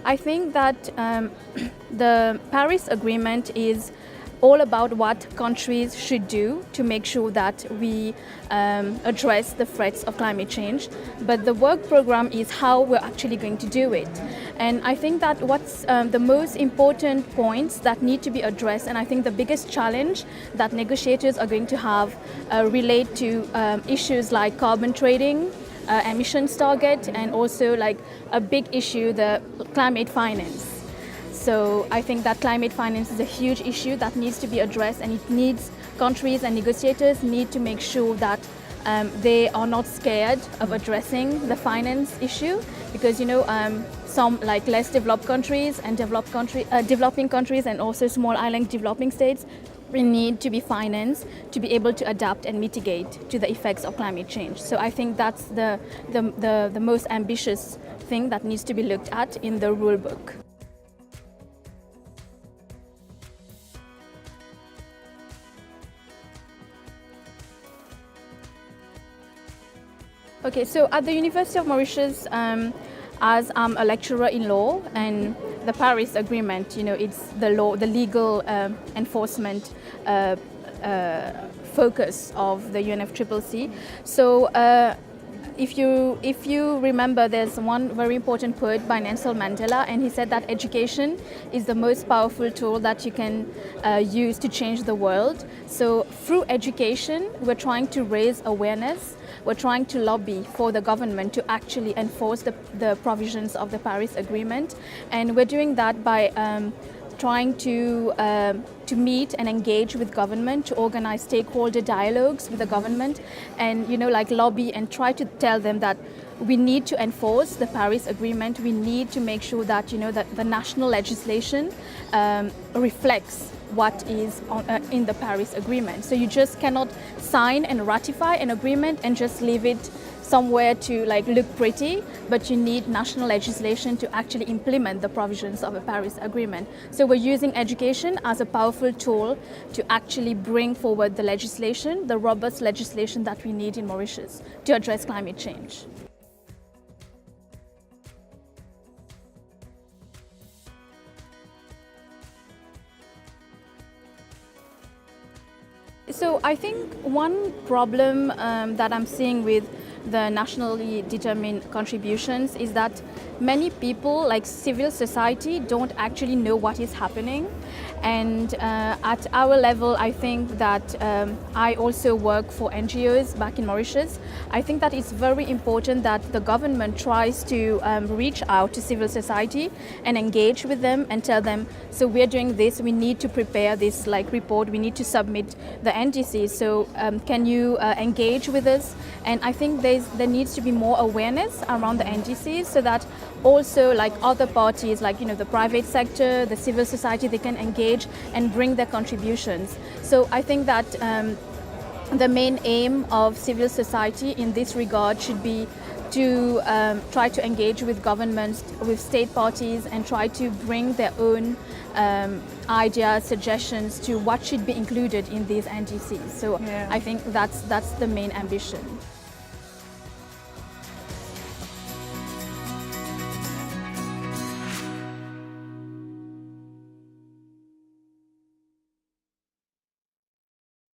I think that the Paris Agreement is all about what countries should do to make sure that we address the threats of climate change. But the work program is how we're actually going to do it. And I think that what's the most important points that need to be addressed, and I think the biggest challenge that negotiators are going to have relate to issues like carbon trading, emissions target, and also like a big issue, the climate finance. So I think that climate finance is a huge issue that needs to be addressed, and it needs countries and negotiators need to make sure that they are not scared of addressing the finance issue, because some like less developed countries and developing countries and also small island developing states, we need to be financed to be able to adapt and mitigate to the effects of climate change. So I think that's the most ambitious thing that needs to be looked at in the rule book. Okay, so at the University of Mauritius, as I'm a lecturer in law, and the Paris Agreement, it's the law, the legal enforcement focus of the UNFCCC. So if you remember, there's one very important quote by Nelson Mandela, and he said that education is the most powerful tool that you can use to change the world. So through education, we're trying to raise awareness. We're trying to lobby for the government to actually enforce the provisions of the Paris Agreement, and we're doing that by trying to meet and engage with government, to organize stakeholder dialogues with the government, and like lobby and try to tell them that we need to enforce the Paris Agreement. We need to make sure that that the national legislation reflects what is in the Paris Agreement. So you just cannot sign and ratify an agreement and just leave it somewhere to look pretty, but you need national legislation to actually implement the provisions of a Paris Agreement. So we're using education as a powerful tool to actually bring forward the legislation, the robust legislation that we need in Mauritius to address climate change. So I think one problem that I'm seeing with the nationally determined contributions is that many people, like civil society, don't actually know what is happening. And at our level, I think that I also work for NGOs back in Mauritius. I think that it's very important that the government tries to reach out to civil society and engage with them and tell them, so we're doing this, we need to prepare this report, we need to submit the NDCs, so can you engage with us? And I think there needs to be more awareness around the NDCs, so that also other parties, the private sector, the civil society, they can engage and bring their contributions. So I think that the main aim of civil society in this regard should be to try to engage with governments, with state parties, and try to bring their own ideas, suggestions to what should be included in these NDCs. So yeah. I think that's the main ambition.